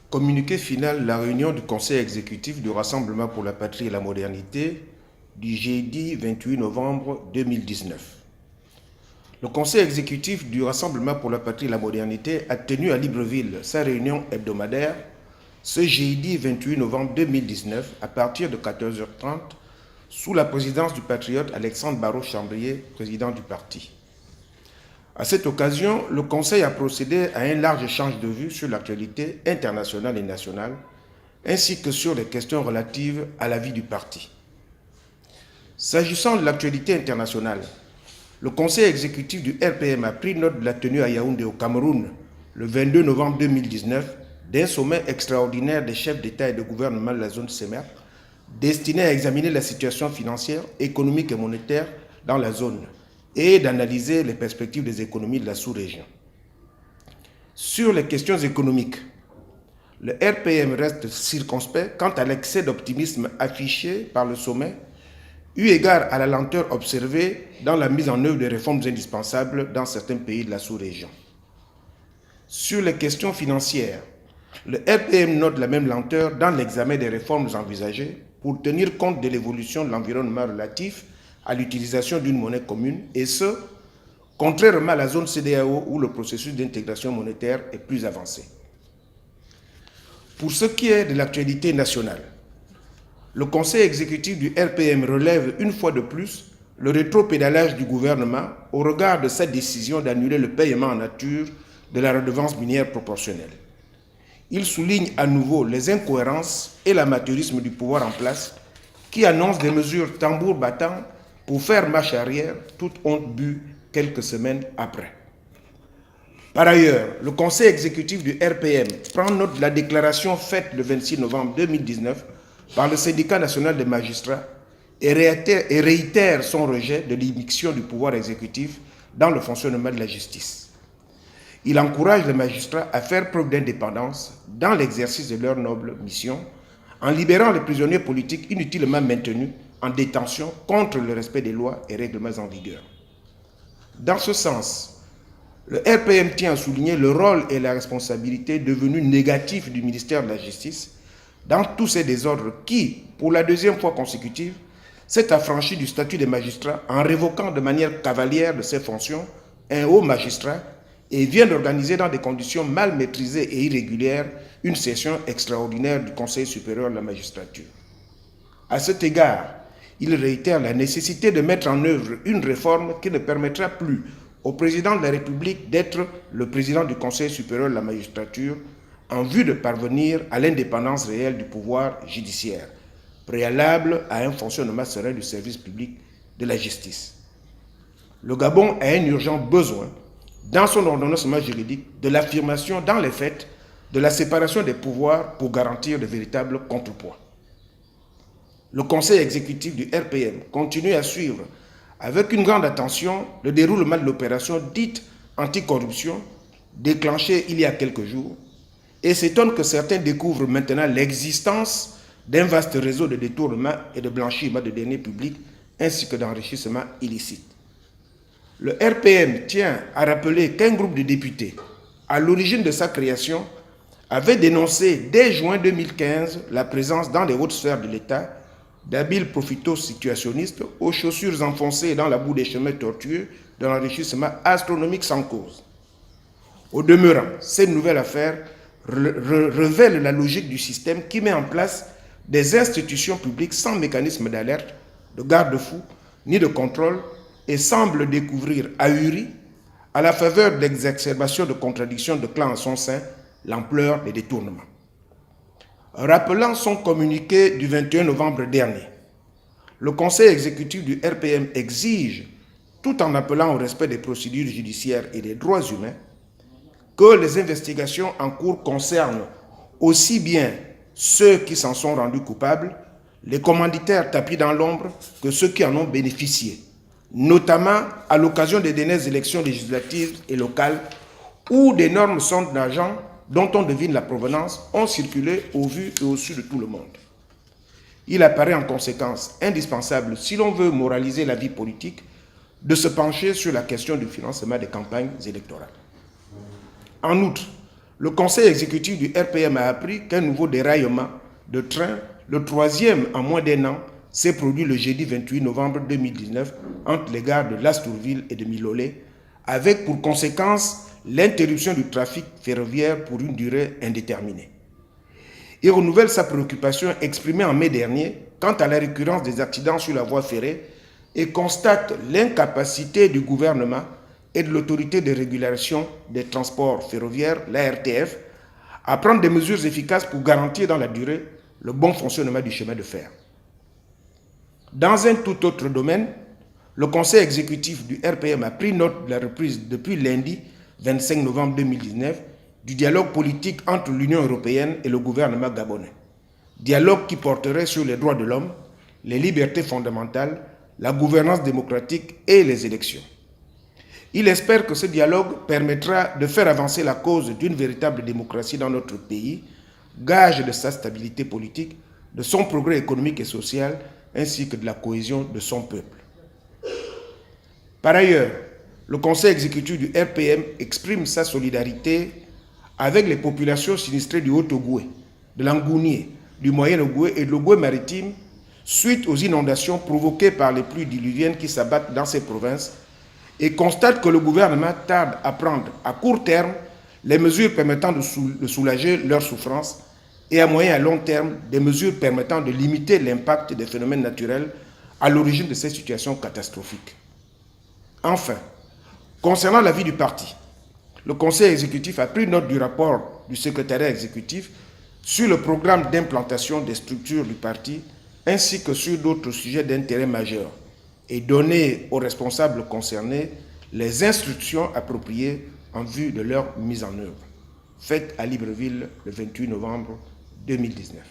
Communiqué final de la réunion du Conseil exécutif du Rassemblement pour la patrie et la modernité du jeudi 28 novembre 2019. Le Conseil exécutif du Rassemblement pour la patrie et la modernité a tenu à Libreville sa réunion hebdomadaire ce jeudi 28 novembre 2019 à partir de 14h30 sous la présidence du patriote Alexandre Barrot-Chambrier, président du parti. À cette occasion, le Conseil a procédé à un large échange de vues sur l'actualité internationale et nationale, ainsi que sur les questions relatives à la vie du parti. S'agissant de l'actualité internationale, le Conseil exécutif du RPM a pris note de la tenue à Yaoundé au Cameroun le 22 novembre 2019 d'un sommet extraordinaire des chefs d'État et de gouvernement de la zone CEMER destiné à examiner la situation financière, économique et monétaire dans la zone et d'analyser les perspectives des économies de la sous-région. Sur les questions économiques, le RPM reste circonspect quant à l'excès d'optimisme affiché par le sommet, eu égard à la lenteur observée dans la mise en œuvre des réformes indispensables dans certains pays de la sous-région. Sur les questions financières, le RPM note la même lenteur dans l'examen des réformes envisagées pour tenir compte de l'évolution de l'environnement relatif à l'utilisation d'une monnaie commune, et ce, contrairement à la zone CEDEAO où le processus d'intégration monétaire est plus avancé. Pour ce qui est de l'actualité nationale, le Conseil exécutif du RPM relève une fois de plus le rétropédalage du gouvernement au regard de sa décision d'annuler le paiement en nature de la redevance minière proportionnelle. Il souligne à nouveau les incohérences et l'amateurisme du pouvoir en place qui annonce des mesures tambour battant pour faire marche arrière, toute honte bue quelques semaines après. Par ailleurs, le Conseil exécutif du RPM prend note de la déclaration faite le 26 novembre 2019 par le syndicat national des magistrats et réitère son rejet de l'immixtion du pouvoir exécutif dans le fonctionnement de la justice. Il encourage les magistrats à faire preuve d'indépendance dans l'exercice de leur noble mission en libérant les prisonniers politiques inutilement maintenus en détention contre le respect des lois et règlements en vigueur. Dans ce sens, le RPM tient à souligner le rôle et la responsabilité devenus négatifs du ministère de la Justice dans tous ces désordres qui, pour la deuxième fois consécutive, s'est affranchi du statut des magistrats en révoquant de manière cavalière de ses fonctions un haut magistrat et vient d'organiser dans des conditions mal maîtrisées et irrégulières une session extraordinaire du Conseil supérieur de la magistrature. À cet égard, il réitère la nécessité de mettre en œuvre une réforme qui ne permettra plus au président de la République d'être le président du Conseil supérieur de la magistrature en vue de parvenir à l'indépendance réelle du pouvoir judiciaire, préalable à un fonctionnement serein du service public de la justice. Le Gabon a un urgent besoin, dans son ordonnancement juridique, de l'affirmation dans les faits de la séparation des pouvoirs pour garantir de véritables contrepoids. Le Conseil exécutif du RPM continue à suivre avec une grande attention le déroulement de l'opération dite anticorruption déclenchée il y a quelques jours et s'étonne que certains découvrent maintenant l'existence d'un vaste réseau de détournement et de blanchiment de deniers publics ainsi que d'enrichissement illicite. Le RPM tient à rappeler qu'un groupe de députés, à l'origine de sa création, avait dénoncé dès juin 2015 la présence dans les hautes sphères de l'État d'habiles profito-situationnistes aux chaussures enfoncées dans la boue des chemins tortueux de l'enrichissement astronomique sans cause. Au demeurant, cette nouvelle affaire révèle la logique du système qui met en place des institutions publiques sans mécanisme d'alerte, de garde-fou, ni de contrôle et semble découvrir ahuri, à la faveur de l'exacerbation de contradictions de clans en son sein, l'ampleur des détournements. Rappelant son communiqué du 21 novembre dernier, le Conseil exécutif du RPM exige, tout en appelant au respect des procédures judiciaires et des droits humains, que les investigations en cours concernent aussi bien ceux qui s'en sont rendus coupables, les commanditaires tapis dans l'ombre, que ceux qui en ont bénéficié, notamment à l'occasion des dernières élections législatives et locales où d'énormes sommes d'argent dont on devine la provenance ont circulé au vu et au su de tout le monde. Il apparaît en conséquence indispensable, si l'on veut moraliser la vie politique, de se pencher sur la question du financement des campagnes électorales. En outre, le conseil exécutif du RPM a appris qu'un nouveau déraillement de train, le troisième en moins d'un an, s'est produit le jeudi 28 novembre 2019 entre les gares de Lastourville et de Milolé, avec pour conséquence l'interruption du trafic ferroviaire pour une durée indéterminée. Il renouvelle sa préoccupation exprimée en mai dernier quant à la récurrence des accidents sur la voie ferrée et constate l'incapacité du gouvernement et de l'autorité de régulation des transports ferroviaires, l'ARTF, à prendre des mesures efficaces pour garantir dans la durée le bon fonctionnement du chemin de fer. Dans un tout autre domaine, le conseil exécutif du RPM a pris note de la reprise depuis lundi 25 novembre 2019 du dialogue politique entre l'Union européenne et le gouvernement gabonais. Dialogue qui porterait sur les droits de l'homme, les libertés fondamentales, la gouvernance démocratique et les élections. Il espère que ce dialogue permettra de faire avancer la cause d'une véritable démocratie dans notre pays, gage de sa stabilité politique, de son progrès économique et social, ainsi que de la cohésion de son peuple. Par ailleurs, le conseil exécutif du RPM exprime sa solidarité avec les populations sinistrées du Haut-Ogooué, de l'Angounié, du Moyen-Ogooué et de l'Ogooué maritime suite aux inondations provoquées par les pluies diluviennes qui s'abattent dans ces provinces et constate que le gouvernement tarde à prendre à court terme les mesures permettant de soulager leurs souffrances et à moyen et à long terme des mesures permettant de limiter l'impact des phénomènes naturels à l'origine de ces situations catastrophiques. Enfin, concernant l'avis du parti, le conseil exécutif a pris note du rapport du secrétariat exécutif sur le programme d'implantation des structures du parti ainsi que sur d'autres sujets d'intérêt majeur et donné aux responsables concernés les instructions appropriées en vue de leur mise en œuvre. Faite à Libreville le 28 novembre 2019.